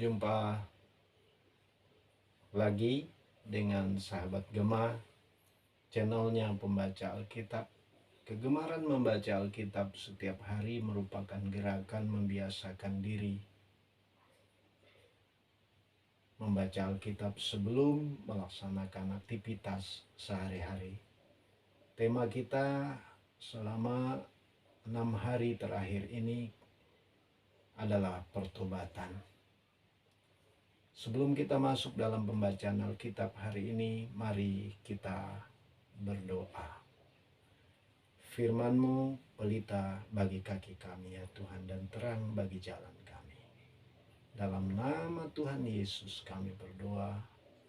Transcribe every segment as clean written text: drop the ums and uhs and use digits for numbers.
Jumpa lagi dengan sahabat Gema, channelnya pembaca Alkitab. Kegemaran membaca Alkitab setiap hari merupakan gerakan membiasakan diri membaca Alkitab sebelum melaksanakan aktivitas sehari-hari. Tema kita selama 6 hari terakhir ini adalah pertobatan. Sebelum kita masuk dalam pembacaan Alkitab hari ini, mari kita berdoa. Firman-Mu pelita bagi kaki kami ya Tuhan, dan terang bagi jalan kami. Dalam nama Tuhan Yesus kami berdoa.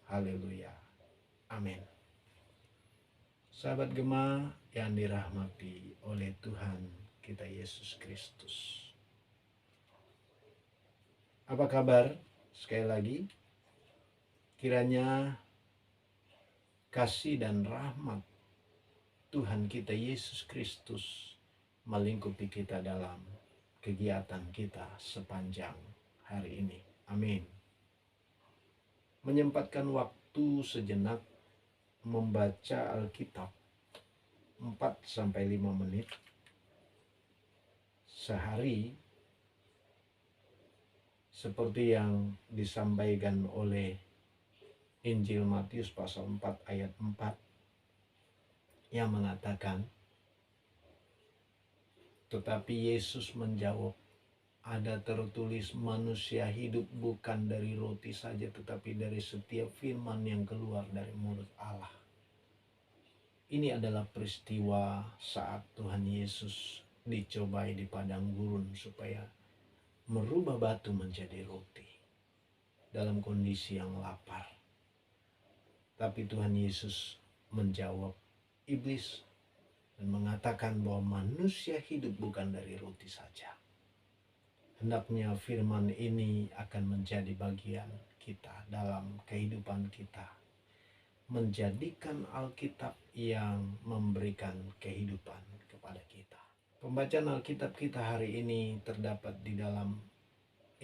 Haleluya. Amin. Sahabat Gema yang dirahmati oleh Tuhan kita Yesus Kristus. Apa kabar? Sekali lagi, kiranya kasih dan rahmat Tuhan kita Yesus Kristus melingkupi kita dalam kegiatan kita sepanjang hari ini. Amin. Menyempatkan waktu sejenak membaca Alkitab 4-5 menit sehari, seperti yang disampaikan oleh Injil Matius pasal 4 ayat 4 yang mengatakan, tetapi Yesus menjawab, ada tertulis manusia hidup bukan dari roti saja tetapi dari setiap firman yang keluar dari mulut Allah. Ini adalah peristiwa saat Tuhan Yesus dicobai di padang gurun supaya merubah batu menjadi roti dalam kondisi yang lapar. Tapi Tuhan Yesus menjawab iblis dan mengatakan bahwa manusia hidup bukan dari roti saja. Hendaknya firman ini akan menjadi bagian kita dalam kehidupan kita, menjadikan Alkitab yang memberikan kehidupan kepada kita. Pembacaan Alkitab kita hari ini terdapat di dalam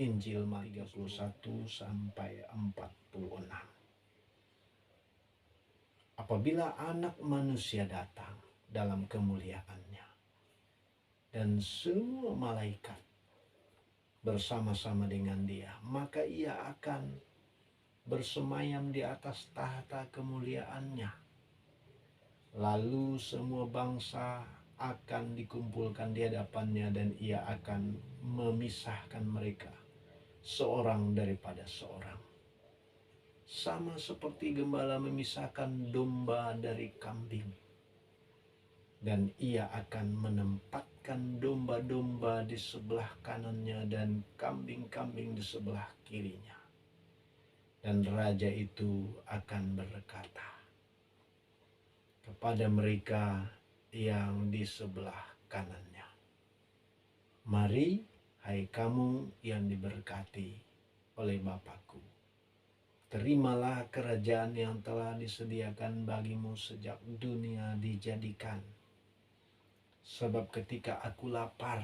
Injil Matius 31-46. Apabila Anak Manusia datang dalam kemuliaannya dan semua malaikat bersama-sama dengan Dia, maka Ia akan bersemayam di atas tahta kemuliaannya. Lalu semua bangsa akan dikumpulkan di hadapannya dan Ia akan memisahkan mereka seorang daripada seorang. Sama seperti gembala memisahkan domba dari kambing. Dan Ia akan menempatkan domba-domba di sebelah kanannya dan kambing-kambing di sebelah kirinya. Dan raja itu akan berkata kepada mereka yang di sebelah kanannya, mari, hai kamu yang diberkati oleh Bapa-Ku, terimalah kerajaan yang telah disediakan bagimu sejak dunia dijadikan. Sebab ketika aku lapar,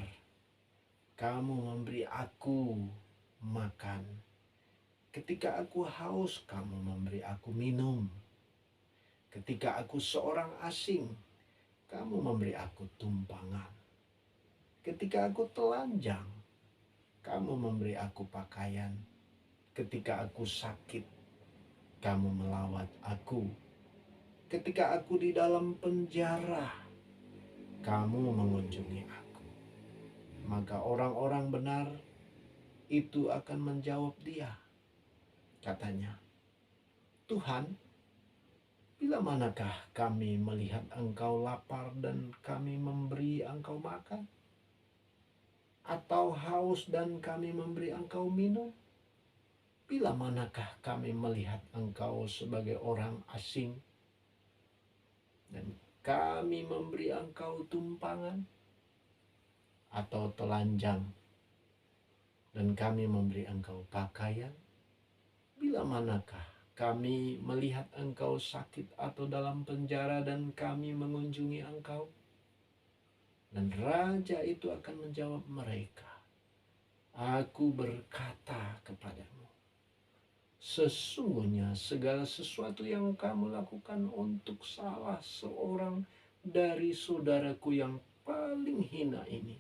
kamu memberi aku makan. Ketika aku haus, kamu memberi aku minum. Ketika aku seorang asing, kamu memberi aku tumpangan. Ketika aku telanjang, kamu memberi aku pakaian. Ketika aku sakit, kamu melawat aku. Ketika aku di dalam penjara, kamu mengunjungi aku. Maka orang-orang benar itu akan menjawab Dia. Katanya, Tuhan, bila manakah kami melihat Engkau lapar dan kami memberi Engkau makan? Atau haus dan kami memberi Engkau minum? Bila manakah kami melihat Engkau sebagai orang asing dan kami memberi Engkau tumpangan? Atau telanjang dan kami memberi Engkau pakaian? Bila manakah kami melihat Engkau sakit atau dalam penjara dan kami mengunjungi Engkau? Dan raja itu akan menjawab mereka, aku berkata kepadamu, Sesungguhnya segala sesuatu yang kamu lakukan untuk salah seorang dari saudaraku yang paling hina ini,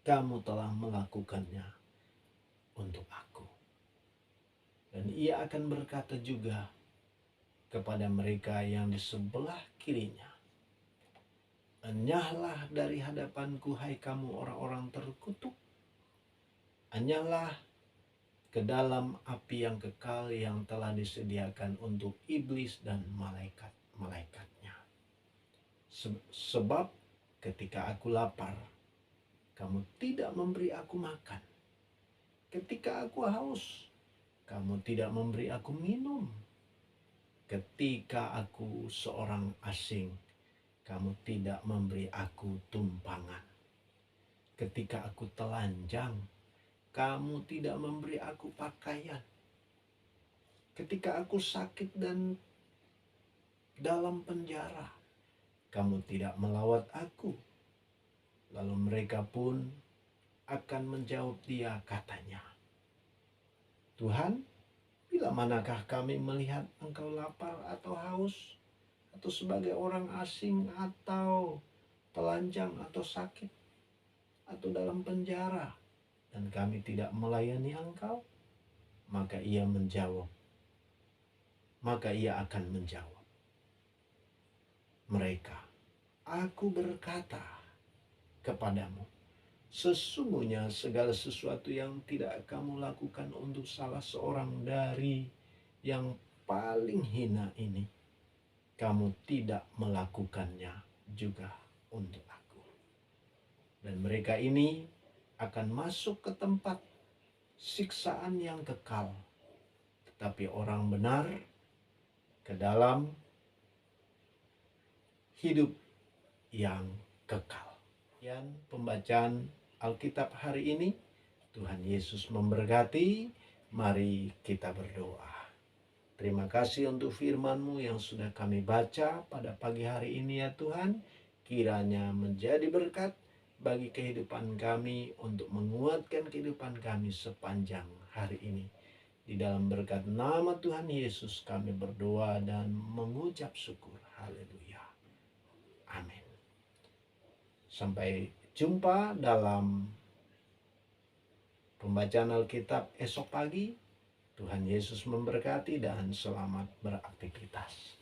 kamu telah melakukannya untuk aku. Dan ia akan berkata juga kepada mereka yang di sebelah kirinya, enyahlah dari hadapanku, hai kamu orang-orang terkutuk. Enyahlah ke dalam api yang kekal yang telah disediakan untuk iblis dan malaikat-malaikatnya. Sebab ketika aku lapar, kamu tidak memberi aku makan. Ketika aku haus, kamu tidak memberi aku minum. Ketika aku seorang asing, kamu tidak memberi aku tumpangan. Ketika aku telanjang, kamu tidak memberi aku pakaian. Ketika aku sakit dan dalam penjara, kamu tidak melawat aku. Lalu mereka pun akan menjawab dia, katanya, Tuhan, bila manakah kami melihat engkau lapar atau haus, atau sebagai orang asing, atau telanjang, atau sakit, atau dalam penjara, dan kami tidak melayani engkau? Maka ia akan menjawab mereka, aku berkata kepadamu, sesungguhnya segala sesuatu yang tidak kamu lakukan untuk salah seorang dari yang paling hina ini, kamu tidak melakukannya juga untuk aku. Dan mereka ini akan masuk ke tempat siksaan yang kekal, tetapi orang benar ke dalam hidup yang kekal. Sekian pembacaan Alkitab hari ini. Tuhan Yesus memberkati. Mari kita berdoa. Terima kasih untuk firman-Mu yang sudah kami baca pada pagi hari ini ya Tuhan. Kiranya menjadi berkat bagi kehidupan kami untuk menguatkan kehidupan kami sepanjang hari ini. Di dalam berkat nama Tuhan Yesus kami berdoa dan mengucap syukur. Haleluya. Amin. Sampai jumpa dalam pembacaan Alkitab esok pagi. Tuhan Yesus memberkati dan selamat beraktivitas.